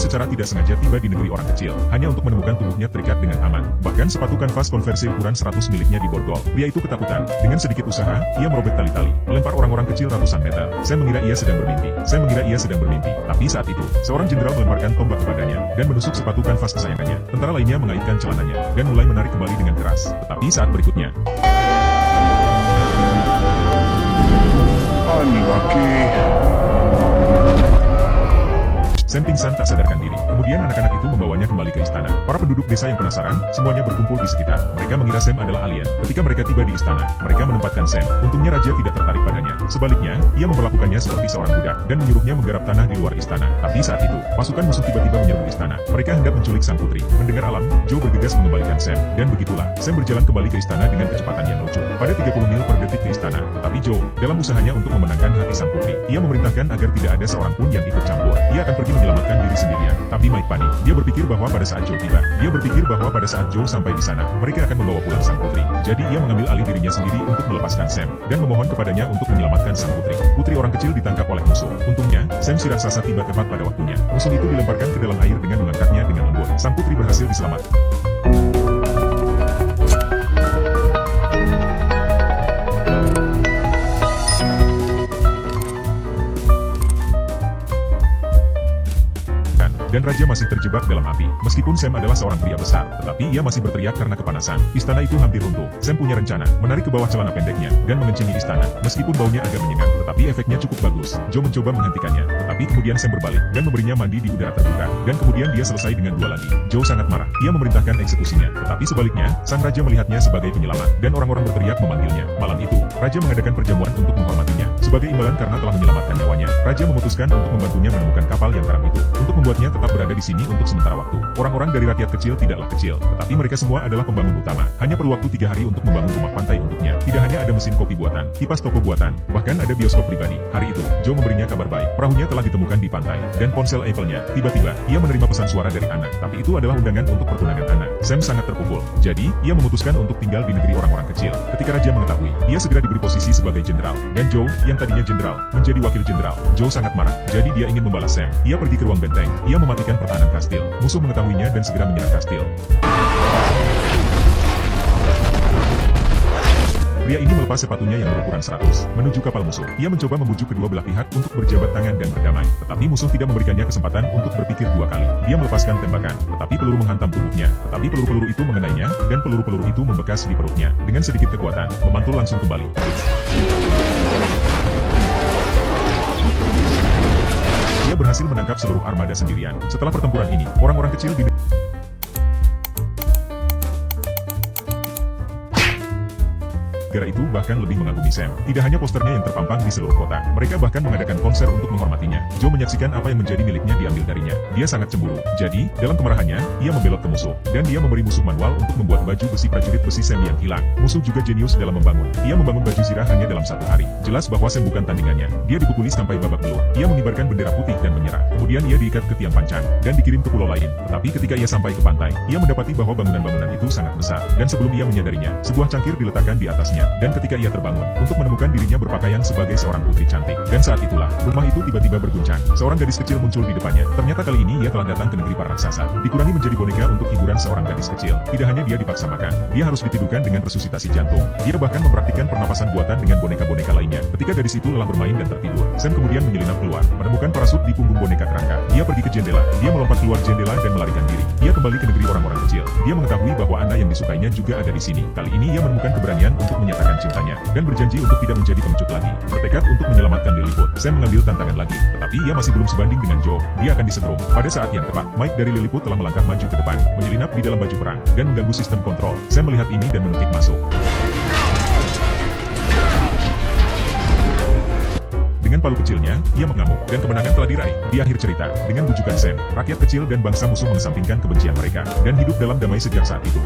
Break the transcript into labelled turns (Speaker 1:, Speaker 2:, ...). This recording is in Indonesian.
Speaker 1: secara tidak sengaja tiba di negeri orang kecil, hanya untuk menemukan tubuhnya terikat dengan aman. Bahkan sepatu kanvas konversi ukuran 100 miliknya diborgol. Pria itu ketakutan. Dengan sedikit usaha, ia merobek tali-tali, melempar orang-orang kecil ratusan meter. Sam mengira ia sedang bermimpi. Tapi saat itu, seorang jenderal melemparkan tombak kepadanya, dan menusuk sepatu kanvas kesayangannya. Tentara lainnya mengaitkan celananya, dan mulai menarik kembali dengan keras. Tetapi saat berikutnya, Sam pingsan tak sadarkan diri. Kemudian anak-anak itu membawanya kembali ke istana. Para penduduk desa yang penasaran, semuanya berkumpul di sekitar. Mereka mengira Sam adalah alien. Ketika mereka tiba di istana, mereka menempatkan Sam. Untungnya raja tidak tertarik padanya. Sebaliknya, ia memperlakukannya seperti seorang budak, dan menyuruhnya menggarap tanah di luar istana. Tapi saat itu, pasukan musuh tiba-tiba menyerbu istana. Mereka hendak menculik sang putri. Mendengar alam, Joe bergegas mengembalikan Sam. Dan begitulah, Sam berjalan kembali ke istana dengan kecepatan yang lucu. Pada 30 mil per detik ke istana. Tetapi Joe, dalam usahanya untuk memenangkan hati sang putri, ia memerintahkan agar tidak ada seorang pun yang ikut campur. Ia akan pergi menyelamatkan diri sendirian. Tapi Mike panik. Dia berpikir bahwa pada saat Joe sampai di sana, mereka akan membawa pulang sang putri. Jadi ia mengambil alih dirinya sendiri untuk melepaskan Sam, dan memohon kepadanya untuk menyelamatkan sang putri. Putri orang kecil ditangkap oleh musuh. Untungnya, Sam si raksasa tiba tepat pada waktunya. Musuh itu dilemparkan ke dalam air dengan mengangkatnya dengan lembut. Sang putri berhasil diselamatkan. Dan raja masih terjebak dalam api. Meskipun Sam adalah seorang pria besar, tetapi ia masih berteriak karena kepanasan. Istana itu hampir runtuh. Sam punya rencana, menarik ke bawah celana pendeknya, dan mengencingi istana. Meskipun baunya agak menyengat, tetapi efeknya cukup bagus. Joe mencoba menghentikannya, tetapi kemudian Sam berbalik, dan memberinya mandi di udara terbuka. Dan kemudian dia selesai dengan dua lagi. Joe sangat marah. Ia memerintahkan eksekusinya. Tetapi sebaliknya, sang raja melihatnya sebagai penyelamat, dan orang-orang berteriak memanggilnya. Malam itu, raja mengadakan perjamuan untuk menghormatinya. Sebagai imbalan karena telah menyelamatkan nyawanya, raja memutuskan untuk membantunya menemukan kapal yang karam itu, untuk membuatnya tetap berada di sini untuk sementara waktu. Orang-orang dari rakyat kecil tidaklah kecil, tetapi mereka semua adalah pembangun utama. Hanya perlu waktu 3 hari untuk membangun rumah pantai untuknya. Tidak hanya ada mesin kopi buatan, kipas toko buatan, bahkan ada bioskop pribadi. Hari itu, Joe memberinya kabar baik. Perahunya telah ditemukan di pantai, dan ponsel Apple-nya. Tiba-tiba, ia menerima pesan suara dari anak, tapi itu adalah undangan untuk pertunangan anak. Sam sangat terpukul. Jadi, ia memutuskan untuk tinggal di negeri orang-orang kecil. Ketika raja mengetahui, ia segera diberi posisi sebagai jenderal. Dan Joe, yang tadinya jenderal, menjadi wakil jenderal. Joe sangat marah, jadi dia ingin membalas Sam. Ia pergi ke ruang benteng. Ia mematikan pertahanan kastil. Musuh mengetahuinya dan segera menyerang kastil. Pria ini melepas sepatunya yang berukuran 100, menuju kapal musuh. Ia mencoba membujuk kedua belah pihak untuk berjabat tangan dan berdamai. Tetapi musuh tidak memberikannya kesempatan untuk berpikir 2 kali. Dia melepaskan tembakan, tetapi peluru menghantam tubuhnya. Tetapi peluru-peluru itu mengenainya, dan peluru-peluru itu membekas di perutnya. Dengan sedikit kekuatan, memantul langsung kembali. Dia berhasil menangkap seluruh armada sendirian. Setelah pertempuran ini, orang-orang kecil di negara itu bahkan lebih mengagumi Sam. Tidak hanya posternya yang terpampang di seluruh kota, mereka bahkan mengadakan konser untuk menghormatinya. Joe menyaksikan apa yang menjadi miliknya diambil darinya. Dia sangat cemburu. Jadi, dalam kemarahannya, ia membelot ke musuh. Dan dia memberi musuh manual untuk membuat baju besi prajurit besi Sam yang hilang. Musuh juga jenius dalam membangun. Ia membangun baju zirah hanya dalam 1 hari. Jelas bahwa Sam bukan tandingannya. Dia dipukuli sampai babak belur. Ia mengibarkan bendera putih dan menyerah. Kemudian ia diikat ke tiang pancang, dan dikirim ke pulau lain. Tetapi ketika ia sampai ke pantai, ia mendapati bahwa bangunan-bangunan itu sangat besar. Dan sebelum ia menyadarinya, sebuah cangkir diletakkan di atasnya. Dan ketika ia terbangun, untuk menemukan dirinya berpakaian sebagai seorang putri cantik. Dan saat itulah, rumah itu tiba-tiba berguncang. Seorang gadis kecil muncul di depannya. Ternyata kali ini ia telah datang ke negeri para raksasa. Dikurangi menjadi boneka untuk hiburan seorang gadis kecil. Tidak hanya dia dipaksa makan, dia harus ditidurkan dengan resusitasi jantung. Dia bahkan mempraktikkan pernapasan buatan dengan boneka-boneka lainnya. Ketika gadis itu lelah bermain dan tertidur, Sam kemudian menyelinap keluar, menemukan parasut di punggung boneka kerangka. Dia pergi ke jendela, dia melompat keluar jendela dan melarikan diri. Dia kembali ke negeri orang-orang kecil. Dia mengetahui bahwa anak yang disukainya juga ada di sini. Kali ini ia menemukan keberanian untuk menyatakan cintanya, dan berjanji untuk tidak menjadi pengecut lagi. Bertekad untuk menyelamatkan Lilliput, Sam mengambil tantangan lagi. Tetapi ia masih belum sebanding dengan Joe. Dia akan disetrum. Pada saat yang tepat, Mike dari Lilliput telah melangkah maju ke depan, menyelinap di dalam baju perang, dan mengganggu sistem kontrol. Sam melihat ini dan menukik masuk. Dengan palu kecilnya, ia mengamuk, dan kemenangan telah diraih. Di akhir cerita, dengan bujukan Sam, rakyat kecil dan bangsa musuh mengesampingkan kebencian mereka, dan hidup dalam damai sejak saat itu.